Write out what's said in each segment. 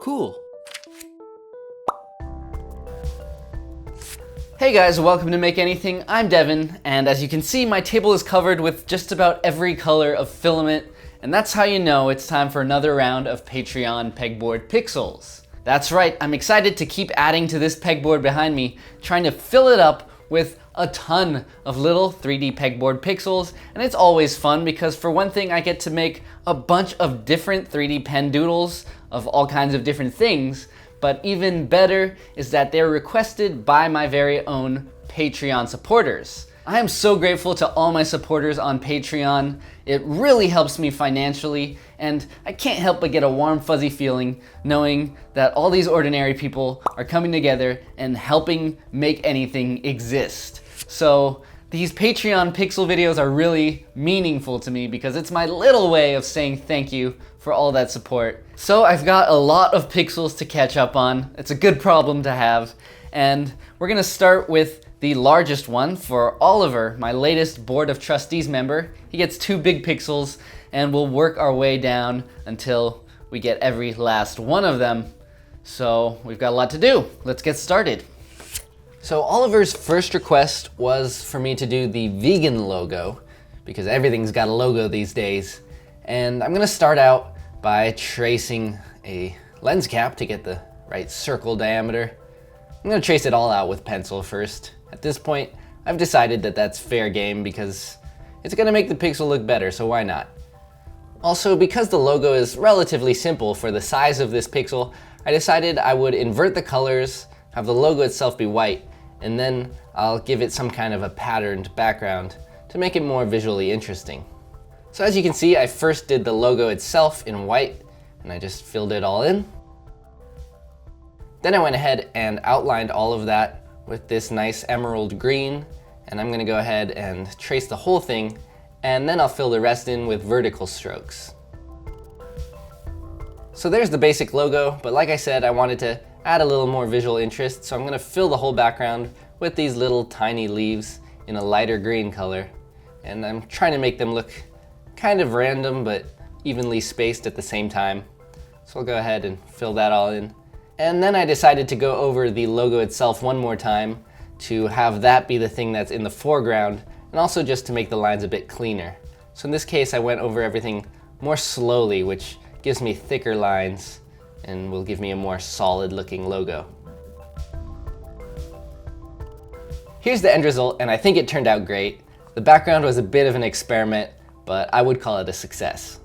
Cool. Hey guys, welcome to Make Anything. I'm Devin, and as you can see, my table is covered with just about every color of filament, and that's how you know it's time for another round of Patreon Pegboard Pixels. That's right, I'm excited to keep adding to this pegboard behind me, trying to fill it up with a ton of little 3D pegboard pixels, and it's always fun because for one thing I get to make a bunch of different 3D pen doodles of all kinds of different things, but even better is that they're requested by my very own Patreon supporters. I am so grateful to all my supporters on Patreon. It really helps me financially, and I can't help but get a warm fuzzy feeling knowing that all these ordinary people are coming together and helping make anything exist. So these Patreon pixel videos are really meaningful to me because it's my little way of saying thank you for all that support. So I've got a lot of pixels to catch up on. It's a good problem to have. And we're gonna start with the largest one for Oliver, my latest Board of Trustees member. He gets 2 big pixels, and we'll work our way down until we get every last one of them. So we've got a lot to do. Let's get started. So Oliver's first request was for me to do the vegan logo, because everything's got a logo these days. And I'm gonna start out by tracing a lens cap to get the right circle diameter. I'm gonna trace it all out with pencil first. At this point, I've decided that that's fair game because it's gonna make the pixel look better, so why not? Also, because the logo is relatively simple for the size of this pixel, I decided I would invert the colors, have the logo itself be white, and then I'll give it some kind of a patterned background to make it more visually interesting. So as you can see, I first did the logo itself in white, and I just filled it all in. Then I went ahead and outlined all of that with this nice emerald green, and I'm gonna go ahead and trace the whole thing, and then I'll fill the rest in with vertical strokes. So there's the basic logo, but like I said, I wanted to add a little more visual interest, so I'm gonna fill the whole background with these little tiny leaves in a lighter green color, and I'm trying to make them look kind of random but evenly spaced at the same time. So I'll go ahead and fill that all in. And then I decided to go over the logo itself one more time to have that be the thing that's in the foreground, and also just to make the lines a bit cleaner. So in this case, I went over everything more slowly, which gives me thicker lines and will give me a more solid looking logo. Here's the end result, and I think it turned out great. The background was a bit of an experiment, but I would call it a success.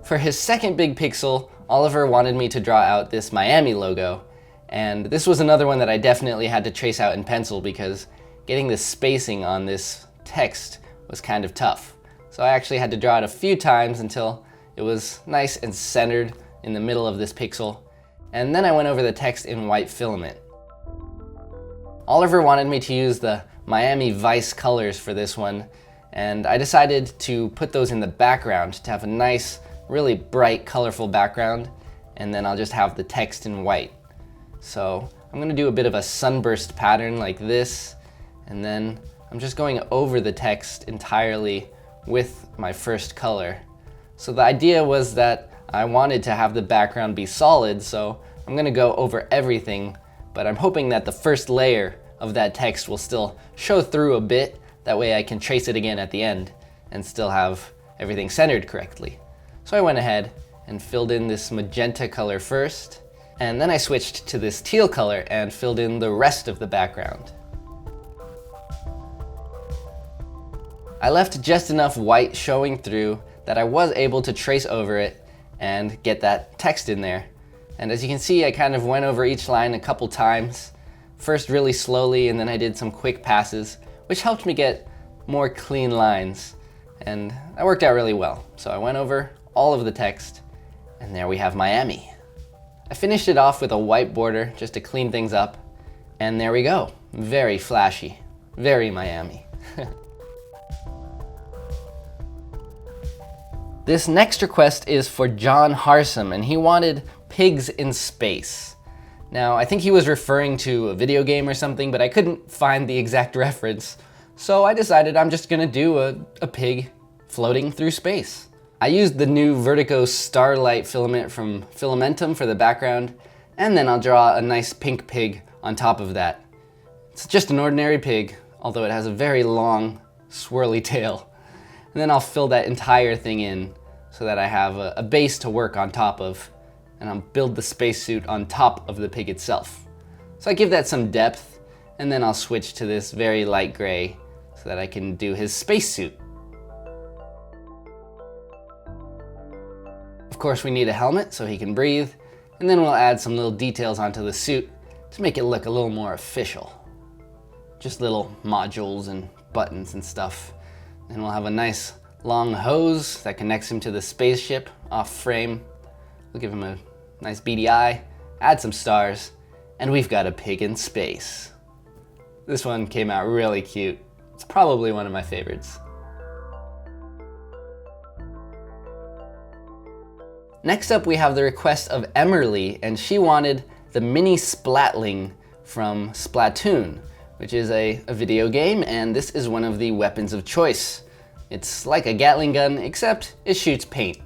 For his second big pixel, Oliver wanted me to draw out this Miami logo, and this was another one that I definitely had to trace out in pencil because getting the spacing on this text was kind of tough. So I actually had to draw it a few times until it was nice and centered in the middle of this pixel, and then I went over the text in white filament. Oliver wanted me to use the Miami Vice colors for this one, and I decided to put those in the background to have a nice, really bright, colorful background, and then I'll just have the text in white. So I'm gonna do a bit of a sunburst pattern like this, and then I'm just going over the text entirely with my first color. So the idea was that I wanted to have the background be solid, so I'm gonna go over everything, but I'm hoping that the first layer of that text will still show through a bit, that way I can trace it again at the end and still have everything centered correctly. So I went ahead and filled in this magenta color first, and then I switched to this teal color and filled in the rest of the background. I left just enough white showing through that I was able to trace over it and get that text in there. And as you can see, I kind of went over each line a couple times, first really slowly, and then I did some quick passes, which helped me get more clean lines, and that worked out really well. So I went over all of the text, and there we have Miami. I finished it off with a white border just to clean things up, and there we go. Very flashy, very Miami. This next request is for John Harsum, and he wanted pigs in space. Now, I think he was referring to a video game or something, but I couldn't find the exact reference. So I decided I'm just gonna do a pig floating through space. I used the new Vertigo Starlight filament from Filamentum for the background, and then I'll draw a nice pink pig on top of that. It's just an ordinary pig, although it has a very long, swirly tail. And then I'll fill that entire thing in so that I have a base to work on top of, and I'll build the spacesuit on top of the pig itself. So I give that some depth, and then I'll switch to this very light gray so that I can do his spacesuit. Of course, we need a helmet so he can breathe, and then we'll add some little details onto the suit to make it look a little more official. Just little modules and buttons and stuff. And we'll have a nice long hose that connects him to the spaceship off frame. We'll give him a nice beady eye, add some stars, and we've got a pig in space. This one came out really cute. It's probably one of my favorites. Next up, we have the request of Emmerly, and she wanted the mini Splatling from Splatoon, which is a video game, and this is one of the weapons of choice. It's like a Gatling gun, except it shoots paint.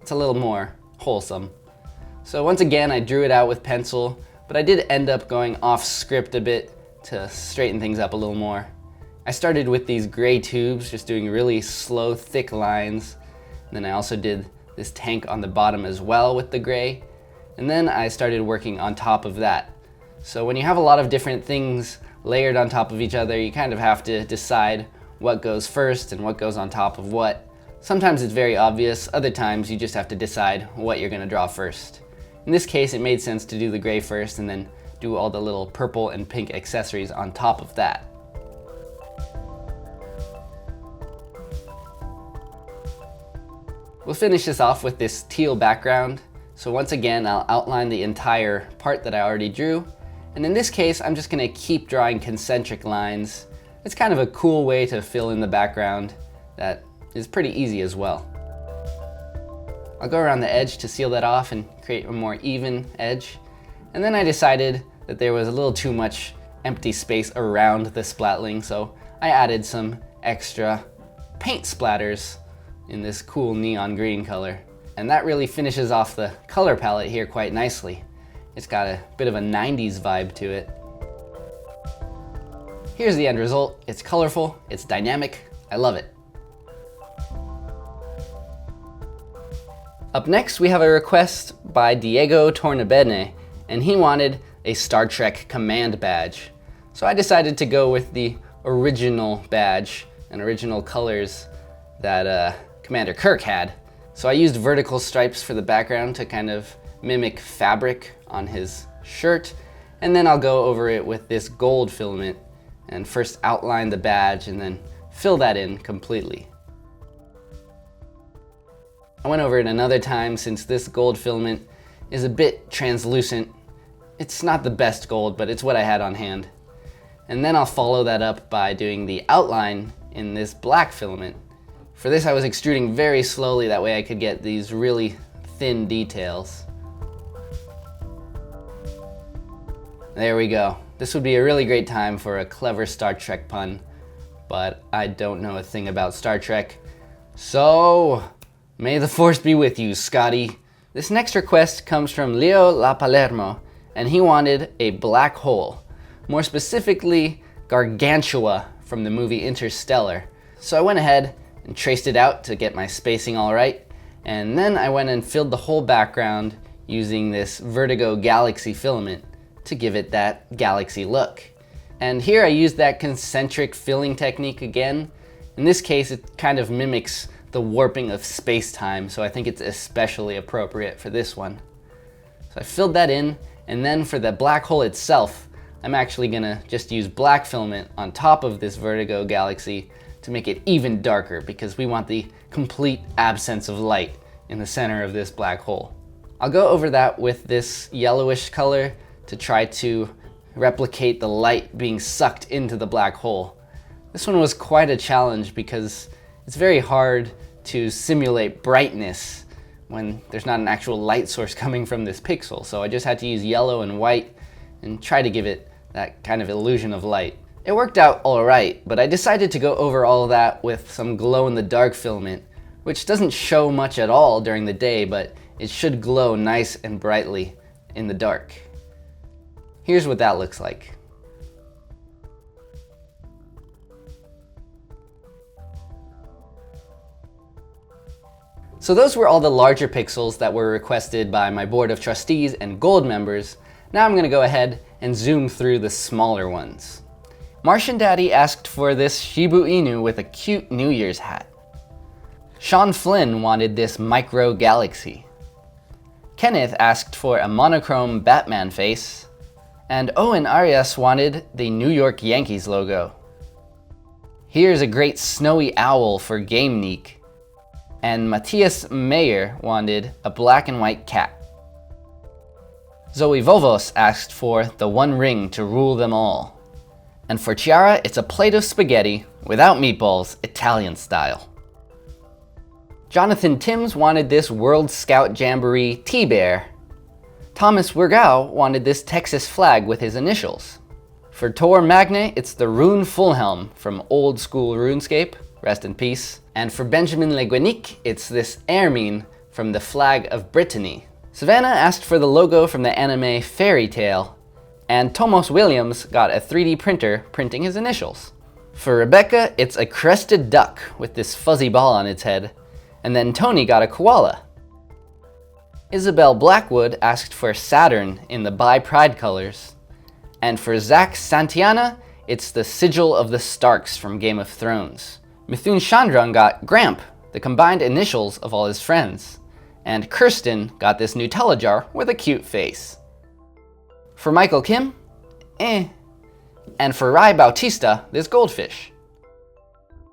It's a little more wholesome. So once again, I drew it out with pencil, but I did end up going off script a bit to straighten things up a little more. I started with these gray tubes, just doing really slow, thick lines. And then I also did this tank on the bottom as well with the gray. And then I started working on top of that. So when you have a lot of different things layered on top of each other, you kind of have to decide what goes first and what goes on top of what. Sometimes it's very obvious, other times you just have to decide what you're gonna draw first. In this case, it made sense to do the gray first and then do all the little purple and pink accessories on top of that. We'll finish this off with this teal background. So once again, I'll outline the entire part that I already drew. And in this case, I'm just gonna keep drawing concentric lines. It's kind of a cool way to fill in the background that is pretty easy as well. I'll go around the edge to seal that off and create a more even edge. And then I decided that there was a little too much empty space around the Splatling, so I added some extra paint splatters in this cool neon green color. And that really finishes off the color palette here quite nicely. It's got a bit of a 90s vibe to it. Here's the end result. It's colorful, it's dynamic, I love it. Up next, we have a request by Diego Tornabene, and he wanted a Star Trek command badge. So I decided to go with the original badge and original colors that Commander Kirk had. So I used vertical stripes for the background to kind of mimic fabric on his shirt, and then I'll go over it with this gold filament and first outline the badge and then fill that in completely. I went over it another time since this gold filament is a bit translucent. It's not the best gold, but it's what I had on hand. And then I'll follow that up by doing the outline in this black filament. For this, I was extruding very slowly, that way I could get these really thin details. There we go. This would be a really great time for a clever Star Trek pun, but I don't know a thing about Star Trek. So, may the force be with you, Scotty. This next request comes from Leo La Palermo, and he wanted a black hole. More specifically, Gargantua from the movie Interstellar. So I went ahead and traced it out to get my spacing all right, and then I went and filled the whole background using this Vertigo Galaxy filament to give it that galaxy look. And here I used that concentric filling technique again. In this case, it kind of mimics the warping of space-time, so I think it's especially appropriate for this one. So I filled that in, and then for the black hole itself, I'm actually gonna just use black filament on top of this Vertigo Galaxy to make it even darker, because we want the complete absence of light in the center of this black hole. I'll go over that with this yellowish color to try to replicate the light being sucked into the black hole. This one was quite a challenge because it's very hard to simulate brightness when there's not an actual light source coming from this pixel. So I just had to use yellow and white and try to give it that kind of illusion of light. It worked out all right, but I decided to go over all of that with some glow-in-the-dark filament, which doesn't show much at all during the day, but it should glow nice and brightly in the dark. Here's what that looks like. So those were all the larger pixels that were requested by my board of trustees and gold members. Now I'm gonna go ahead and zoom through the smaller ones. Martian Daddy asked for this Shibu Inu with a cute New Year's hat. Sean Flynn wanted this Micro Galaxy. Kenneth asked for a monochrome Batman face. And Owen Arias wanted the New York Yankees logo. Here's a great snowy owl for Game Neek. And Matthias Mayer wanted a black and white cat. Zoe Vovos asked for the one ring to rule them all. And for Chiara, it's a plate of spaghetti without meatballs, Italian style. Jonathan Timms wanted this World Scout Jamboree T-Bear. Thomas Wirgau wanted this Texas flag with his initials. For Tor Magne, it's the Rune Fullhelm from old school RuneScape, rest in peace. And for Benjamin Leguenic, it's this Ermine from the flag of Brittany. Savannah asked for the logo from the anime Fairy Tail, and Tomos Williams got a 3D printer printing his initials. For Rebecca, it's a crested duck with this fuzzy ball on its head, and then Tony got a koala. Isabel Blackwood asked for Saturn in the Bi Pride colors, and for Zach Santiana, it's the Sigil of the Starks from Game of Thrones. Mithun Chandran got Gramp, the combined initials of all his friends, and Kirsten got this Nutella jar with a cute face. For Michael Kim, and for Rai Bautista, this goldfish.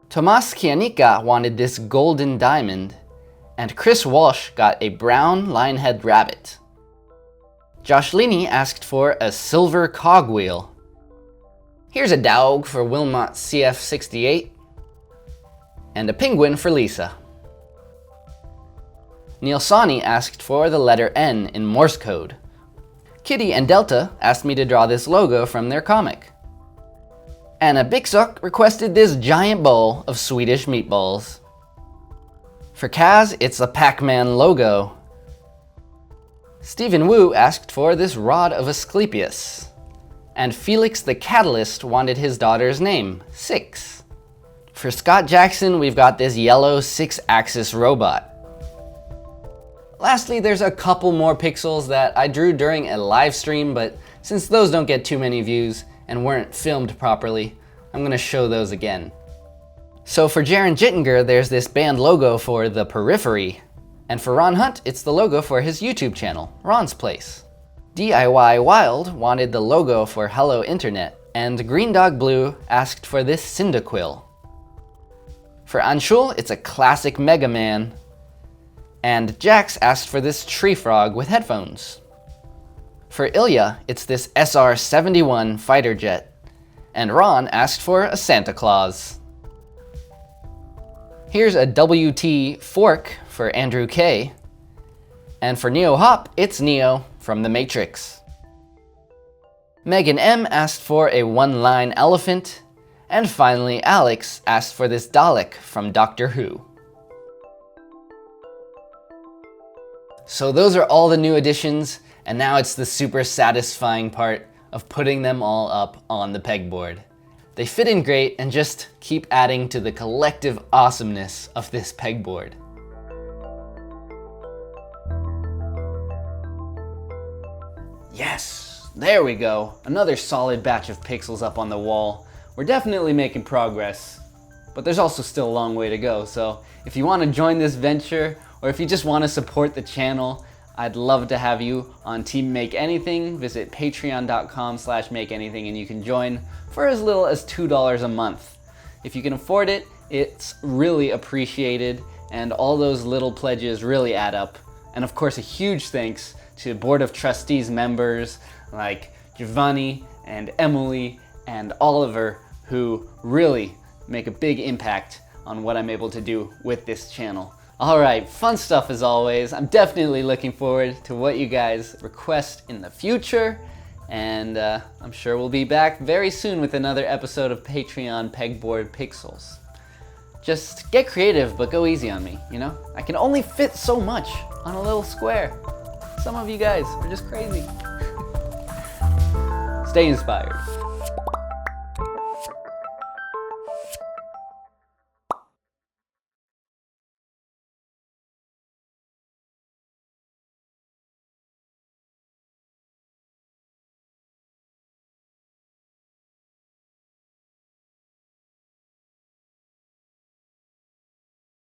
Tomas Kianika wanted this golden diamond, and Chris Walsh got a brown lionhead rabbit. Josh Linney asked for a silver cogwheel. Here's a dog for Wilmot CF68, and a penguin for Lisa. Neil Sani asked for the letter N in Morse code. Kitty and Delta asked me to draw this logo from their comic. Anna Bixok requested this giant bowl of Swedish meatballs. For Kaz, it's a Pac-Man logo. Stephen Wu asked for this rod of Asclepius. And Felix the Catalyst wanted his daughter's name, Six. For Scott Jackson, we've got this yellow 6-axis robot. Lastly, there's a couple more pixels that I drew during a live stream, but since those don't get too many views and weren't filmed properly, I'm gonna show those again. So for Jaron Jittinger, there's this band logo for The Periphery. And for Ron Hunt, it's the logo for his YouTube channel, Ron's Place. DIY Wild wanted the logo for Hello Internet, and Green Dog Blue asked for this Cyndaquil. For Anshul, it's a classic Mega Man. And Jax asked for this tree frog with headphones. For Ilya, it's this SR-71 fighter jet. And Ron asked for a Santa Claus. Here's a WT fork for Andrew K. And for Neo Hop, it's Neo from The Matrix. Megan M asked for a one-line elephant. And finally, Alex asked for this Dalek from Doctor Who. So those are all the new additions, and now it's the super satisfying part of putting them all up on the pegboard. They fit in great and just keep adding to the collective awesomeness of this pegboard. Yes, there we go. Another solid batch of pixels up on the wall. We're definitely making progress, but there's also still a long way to go. So if you want to join this venture, or if you just want to support the channel, I'd love to have you on Team Make Anything. Visit patreon.com/makeanything and you can join for as little as $2 a month. If you can afford it, it's really appreciated, and all those little pledges really add up. And of course, a huge thanks to Board of Trustees members like Giovanni and Emily and Oliver, who really make a big impact on what I'm able to do with this channel. Alright, fun stuff as always. I'm definitely looking forward to what you guys request in the future, and I'm sure we'll be back very soon with another episode of Patreon Pegboard Pixels. Just get creative, but go easy on me, you know? I can only fit so much on a little square. Some of you guys are just crazy. Stay inspired.